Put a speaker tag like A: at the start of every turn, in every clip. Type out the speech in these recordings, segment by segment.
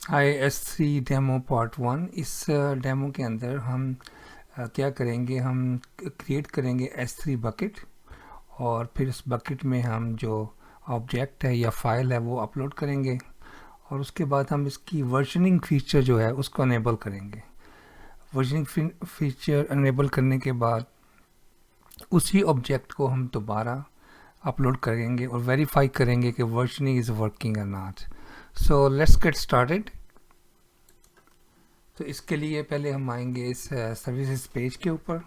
A: हाय S3 demo part 1। इस demo के अंदर हम क्या करेंगे, हम क्रिएट करेंगे S3 बकेट और फिर उस बकेट में हम जो ऑब्जेक्ट है या फाइल है वो अपलोड करेंगे और उसके बाद हम इसकी वर्जनिंग फीचर जो है उसको अनेबल करेंगे। वर्जनिंग फीचर अनेबल करने के बाद उसी ऑब्जेक्ट को हम दोबारा अपलोड करेंगे और वेरीफाई करेंगे कि वर्जनिंग इज़ वर्किंग और not. So let's get started. तो इसके लिए पहले हम आएंगे इस सर्विसेज पेज के ऊपर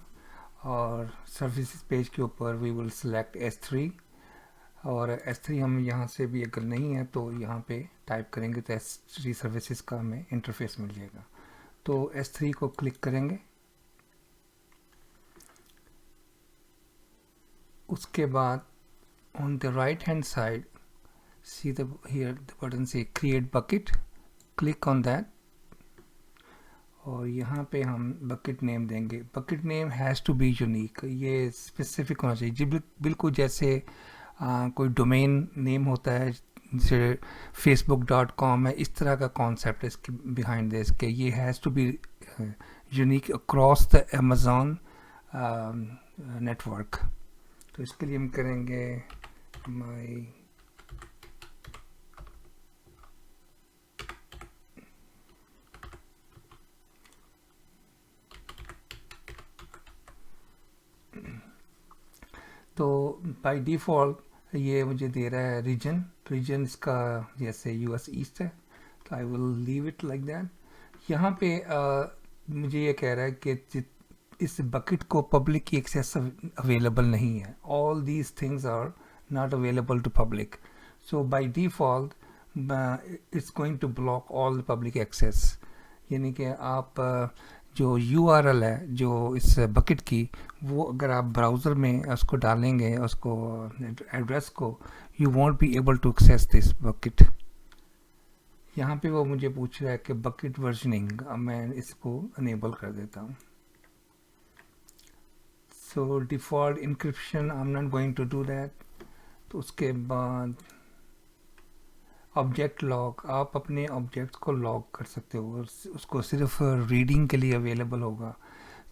A: और सर्विसेज पेज के ऊपर वी विल सिलेक्ट S3 और S3 हम यहाँ से भी अगर नहीं है तो यहाँ पे टाइप करेंगे तो S3 सर्विसेज का हमें इंटरफेस मिल जाएगा। तो S3 को क्लिक करेंगे, उसके बाद on the right hand side see the here the button से create bucket, click on that और यहाँ पे हम बकेट नेम देंगे। Bucket name has to be unique, ये स्पेसिफिक होना चाहिए जी, बिल्कुल जैसे कोई डोमेन नेम होता है जैसे facebook.com है, इस तरह का कॉन्सेप्ट है इसके बिहाइंड दिस के ये has to be unique across the Amazon network. तो इसके लिए हम करेंगे माई तो बाय डिफ़ॉल्ट ये मुझे दे रहा है रीजन इसका जैसे US ईस्ट है, तो I will leave it like that. यहाँ पे मुझे ये कह रहा है कि इस बकेट को पब्लिक एक्सेस अवेलेबल नहीं है। All these things are not available to public, so by default it's going to block all public access. यानी कि आप जो URL है जो इस बकेट की, वो अगर आप ब्राउज़र में उसको डालेंगे उसको एड्रेस को, you won't be able to access this bucket. यहाँ पे वो मुझे पूछ रहा है कि बकेट वर्जनिंग, अब मैं इसको अनेबल कर देता हूँ। So default encryption I am not going to do that. तो उसके बाद ऑब्जेक्ट लॉग, आप अपने ऑब्जेक्ट्स को लॉग कर सकते हो, उसको सिर्फ रीडिंग के लिए अवेलेबल होगा।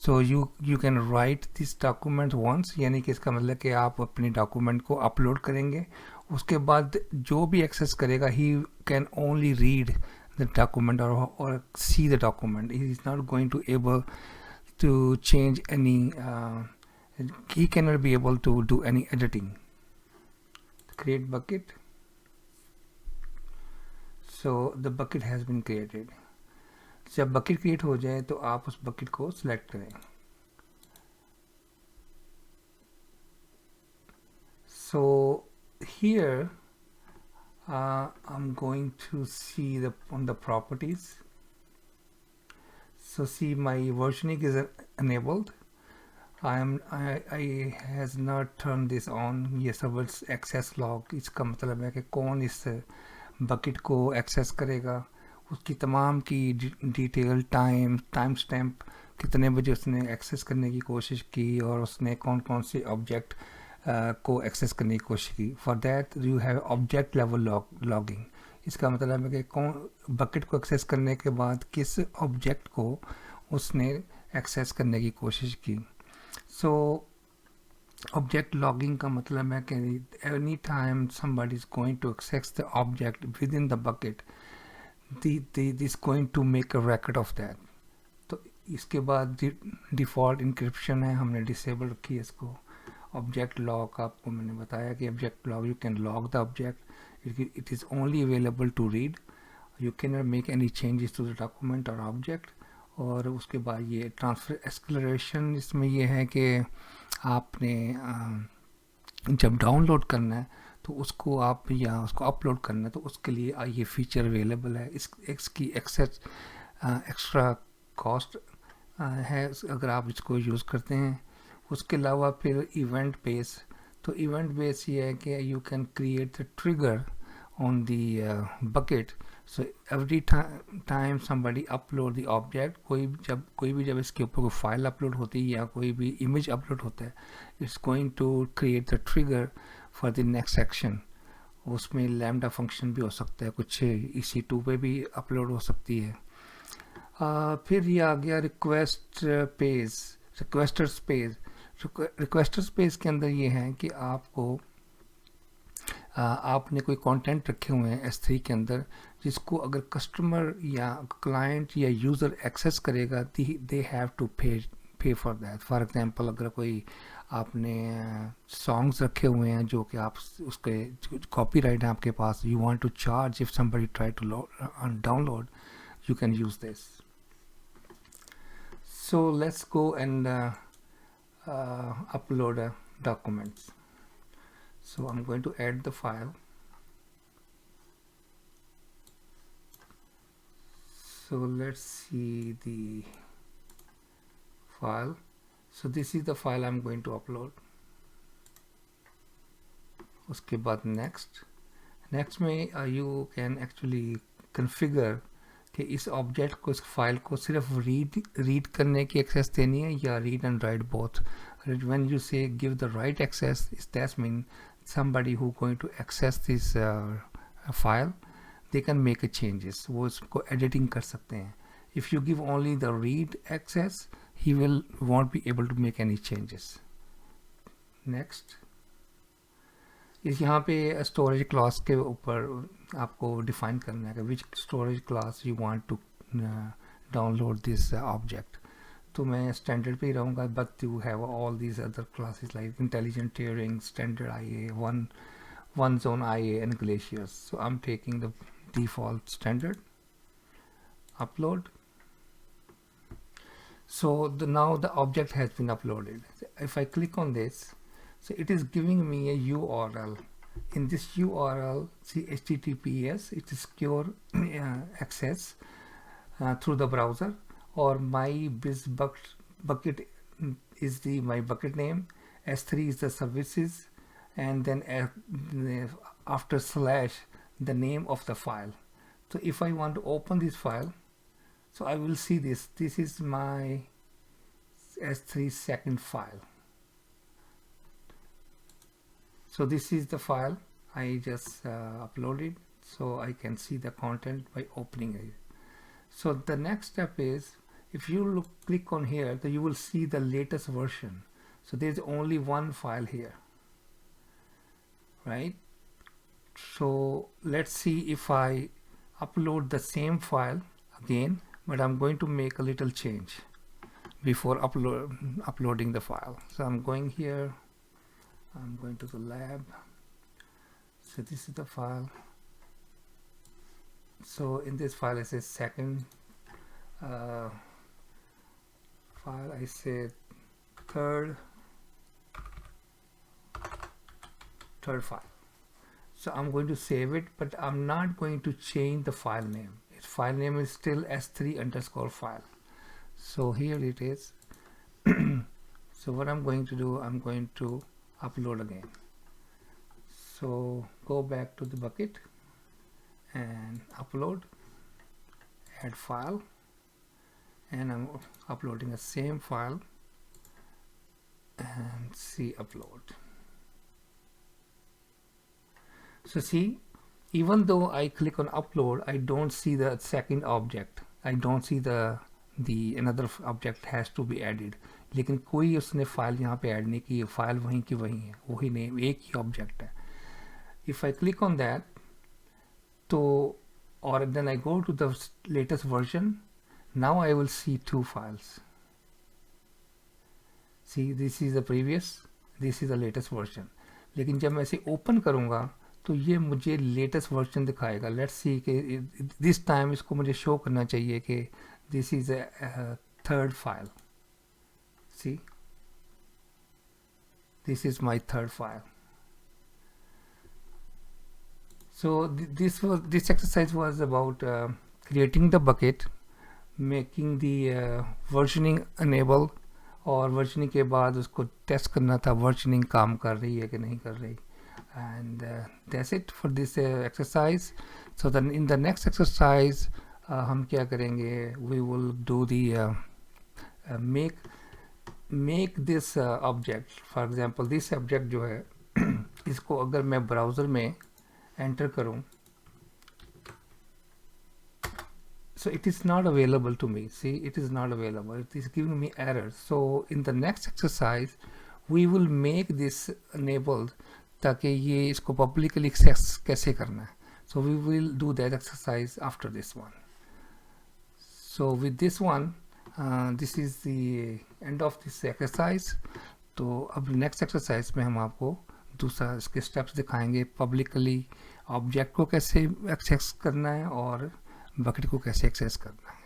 A: So you can write this document once, यानी कि इसका मतलब कि आप अपने डॉक्यूमेंट को अपलोड करेंगे, उसके बाद जो भी एक्सेस करेगा he can only read the document और see the document, he is not going to able to change any, he cannot be able to do any editing. Create bucket. So the bucket has been created. जब bucket create हो जाए तो आप उस bucket को select करें। So here I'm going to see on the properties. So see my versioning is enabled. I has not turned this on. ये servers access log, इसका मतलब है कि कौन इस बकेट को एक्सेस करेगा, उसकी तमाम की डिटेल, टाइम स्टैम्प, कितने बजे उसने एक्सेस करने की कोशिश की और उसने कौन कौन से ऑब्जेक्ट को एक्सेस करने की कोशिश की। For that you have object level logging. इसका मतलब है कि कौन बकेट को एक्सेस करने के बाद किस ऑब्जेक्ट को उसने एक्सेस करने की कोशिश की। सो ऑब्जेक्ट लॉगिंग का मतलब है कि any time somebody is going to access the object within the bucket, this going to make a record of that. तो इसके बाद डिफ़ॉल्ट इंक्रिप्शन है, हमने डिसेबल रखी है इसको। ऑब्जेक्ट लॉग, आपको मैंने बताया कि object log you can log the object, it is only available to read, you can not make any changes to the document और ऑब्जेक्ट। और उसके बाद ये ट्रांसफ़र एक्सेलरेशन, इसमें ये है कि आपने जब डाउनलोड करना है तो उसको आप या उसको अपलोड करना है तो उसके लिए ये फीचर अवेलेबल है। इसकी एक्स्ट्रा कॉस्ट है अगर आप इसको यूज़ करते हैं। उसके अलावा फिर इवेंट बेस, तो इवेंट बेस ये है कि you can create the trigger on the bucket. So every time somebody upload the object, कोई भी जब इसके ऊपर कोई फाइल अपलोड होती है या कोई भी इमेज अपलोड होता है, it's going to create the trigger for the next action. उसमें लैम्डा फंक्शन भी हो सकता है, कुछ EC2 पे भी अपलोड हो सकती है। फिर ये आ गया request page, requesters page. Requesters page के अंदर ये है कि आपको आपने कोई कंटेंट रखे हुए हैं S3 के अंदर, जिसको अगर कस्टमर या क्लाइंट या यूज़र एक्सेस करेगा दे हैव टू पे फॉर दैट। फॉर एग्जांपल, अगर कोई आपने सॉन्ग्स रखे हुए हैं जो कि आप उसके कॉपीराइट है आपके पास, you want to charge if somebody try to download, you can use this. So let's go and upload documents. So I'm going to add the file. So let's see the file. So this is the file I'm going to upload. उसके बाद next में you can actually configure कि इस object को, इस file को सिर्फ read करने की एक्सेस देनी है या read and write both. When you say give the right access, that's mean somebody who going to access this file, they can make a changes, वो इसको एडिटिंग कर सकते हैं। if you give only the read access, he won't be able to make any changes. next इस यहाँ पे storage class के ऊपर आपको डिफाइन करना है कि which storage class you want to download this object. तो मैं स्टैंडर्ड पे ही रहूँगा, but you have all these other classes like intelligent tiering, standard IA, one zone IA and glaciers. So I'm taking the default standard. Upload. So now the object has been uploaded. If I click on this, so it is giving me a URL. In this URL, see HTTPS, it is secure access through the browser, or my bucket is my bucket name, S3 is the services, and then after slash the name of the file. So if I want to open this file, so I will see this is my S3 second file. So this is the file I just uploaded, so I can see the content by opening it. So the next step is, if you click on here, then you will see the latest version. So there's only one file here, right? So let's see if I upload the same file again, but I'm going to make a little change before uploading the file. So I'm going here, I'm going to the lab. So this is the file. So in this file I say second file, I say third file. So I'm going to save it, but I'm not going to change the file name. Its file name is still S3_file. So here it is. So what I'm going to do, I'm going to upload again. So go back to the bucket and upload, add file, and I'm uploading the same file and see upload. So see, even though I click on upload, I don't see the second object. I don't see the another object has to be added. लेकिन कोई उसने file यहाँ पे add नहीं की, file वहीं की वहीं है, वही नेम, एक ही ऑब्जेक्ट है. If I click on that, तो or then I go to the latest version, now I will see two files. See, this is the previous, this is the latest version. लेकिन जब मैं इसे open करूँगा तो ये मुझे लेटेस्ट वर्जन दिखाएगा. लेट्स सी कि दिस टाइम इसको मुझे शो करना चाहिए कि this is a third file. See, this is my third file. So this exercise was about creating the bucket, making the versioning enable, और वर्जनिंग के बाद उसको टेस्ट करना था वर्जनिंग काम कर रही है कि नहीं कर रही. And that's it for this exercise. So then in the next exercise हम क्या करेंगे, we will do the make this object. For example, this object जो है इसको अगर मैं ब्राउज़र में एंटर करूं, so it is not available to me. See, it is not available, it is giving me error. So in the next exercise we will make this enabled, ताकि ये इसको publicly access कैसे करना है. So we will do that exercise after this one. So with this one, this is the end of this exercise. तो अब next exercise में हम आपको दूसरा इसके steps दिखाएंगे, publicly ऑब्जेक्ट को कैसे एक्सेस करना है और बकेट को कैसे एक्सेस करना है.